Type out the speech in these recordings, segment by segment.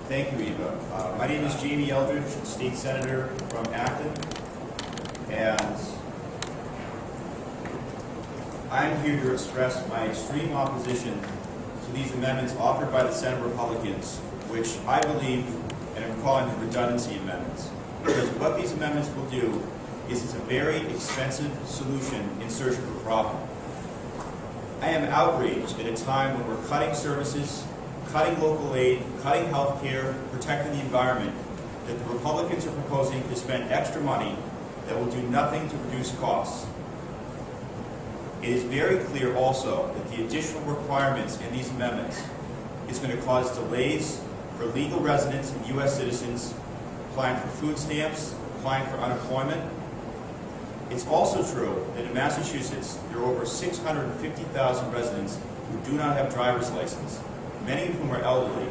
Thank you, Eva. My name is Jamie Eldridge, State Senator from Acton, and I'm here to express my extreme opposition to these amendments offered by the Senate Republicans, which I believe, and I'm calling them redundancy amendments, because what these amendments will do is it's a very expensive solution in search of a problem. I am outraged at a time when we're cutting services, cutting local aid, cutting health care, protecting the environment, that the Republicans are proposing to spend extra money that will do nothing to reduce costs. It is very clear also that the additional requirements in these amendments is going to cause delays for legal residents and U.S. citizens applying for food stamps, applying for unemployment. It's also true that in Massachusetts, there are over 650,000 residents who do not have driver's license, many of whom are elderly.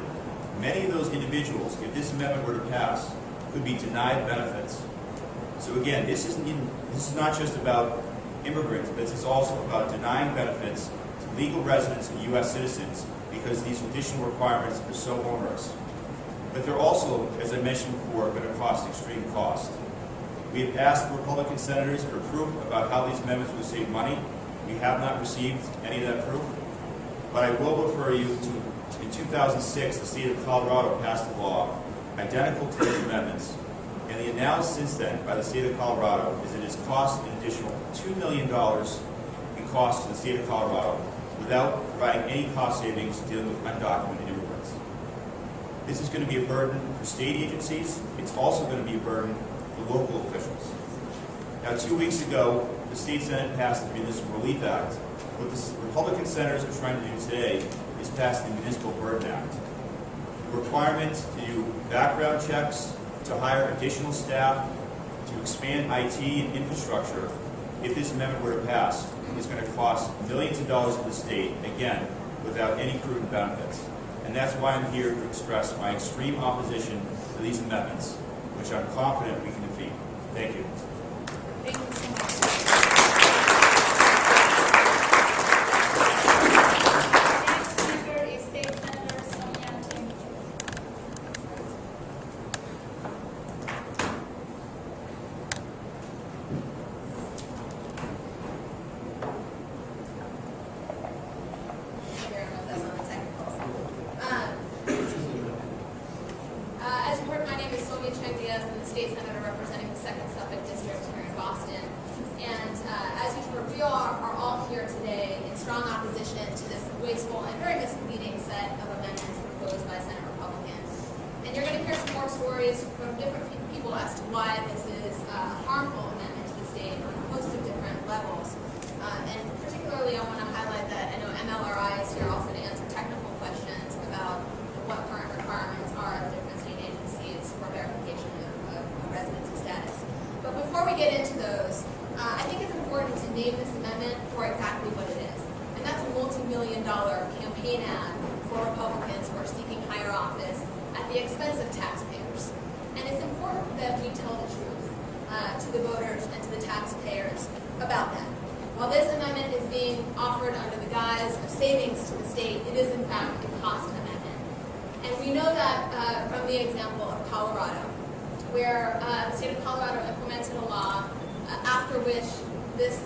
Many of those individuals, if this amendment were to pass, could be denied benefits. So again, this is not just about immigrants, but this is also about denying benefits to legal residents and U.S. citizens because these additional requirements are so onerous. But they're also, as I mentioned before, going to cost extreme cost. We have asked Republican senators for proof about how these amendments will save money. We have not received any of that proof. But I will refer you to, in 2006, the state of Colorado passed a law identical to these amendments. And the announced since then by the state of Colorado is that it has cost an additional $2 million in cost to the state of Colorado without providing any cost savings dealing with undocumented immigrants. This is going to be a burden for state agencies. It's also going to be a burden for local officials. Now, 2 weeks ago, the state Senate passed the Municipal Relief Act. What the Republican senators are trying to do today is pass the Municipal Burden Act. The requirement to do background checks, to hire additional staff, to expand IT and infrastructure, if this amendment were to pass, is going to cost millions of dollars to the state, again, without any proven benefits. And that's why I'm here to express my extreme opposition to these amendments, which I'm confident we can defeat. Thank you. Thank you so much. Next speaker is State Senator Sonia Chang-Díaz. As you heard, my name is Sonia Chang-Díaz. I'm the state senator representing the 2nd Suffolk District here in Boston. And as you heard, we are all here today in strong opposition to this wasteful and very misleading set of amendments proposed by Senate Republicans. And you're going to hear some more stories from different people as to why this is a harmful amendment to the state on a host of different levels. And particularly, I want to highlight that I know MLRI is here also to answer technical questions about what current requirements are of different state agencies for verification of residency status. But before we get into those, I think it's important to name this amendment for exactly what it is. And that's a multi-million-dollar campaign ad for Republicans who are seeking higher office at the expense of taxpayers. And it's important that we tell the truth to the voters and to the taxpayers about that. While this amendment is being offered under the guise of savings to the state, it is in fact a cost amendment. And we know that from the example of Colorado, where the state of Colorado implemented a law after which this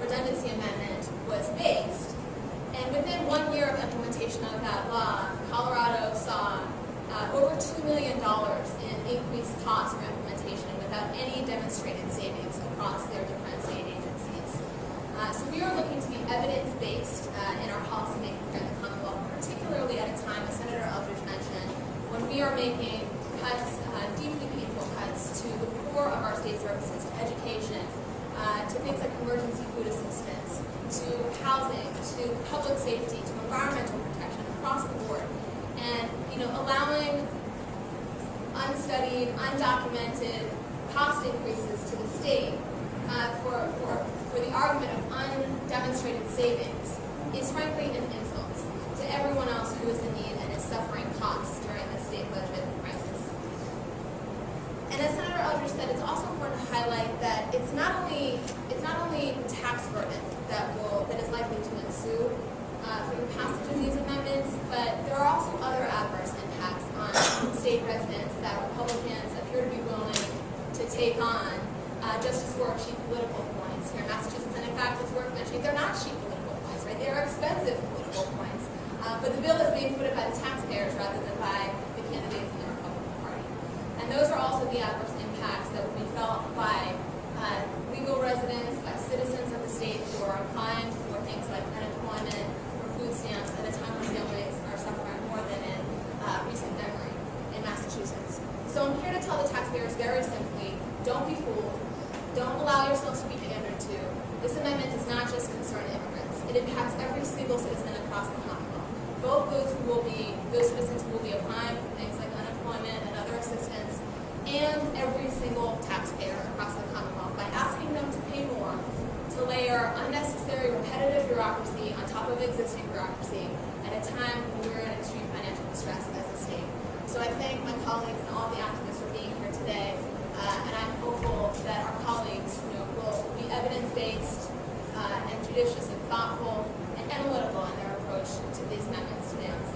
redundancy amendment was based. And within 1 year of implementation of that law, Colorado saw over $2 million in increased costs for implementation without any demonstrated savings across their different state agencies. So we are looking to be evidence-based in our policymaking here in the Commonwealth, particularly at a time, as Senator Eldridge mentioned, when we are making cuts, deeply painful cuts to the core of our state services, to education, to things like emergency food assistance, to housing, to public safety, to environmental protection across the board. And allowing unstudied, undocumented cost increases to the state for the argument of undemonstrated savings is frankly an insult to everyone else who is in need and is suffering costs during the state budget crisis. And as Senator Eldridge said, it's also important to highlight that it's not only tax burden that is likely to ensue from the passage of these amendments, but there are also other adverse impacts on state don't be fooled. Don't allow yourselves to be pandered to. This amendment does not just concern immigrants. It impacts every single citizen across the Commonwealth. Both those citizens who will be applying for things like unemployment and other assistance, and every single taxpayer across the Commonwealth by asking them to pay more, to layer unnecessary repetitive bureaucracy on top of existing bureaucracy at a time when we're in extreme financial distress as a state. So I thank my colleagues and all the activists for being here today, and I'm hopeful that our colleagues will be evidence-based and judicious and thoughtful and analytical in their approach to these amendments today on the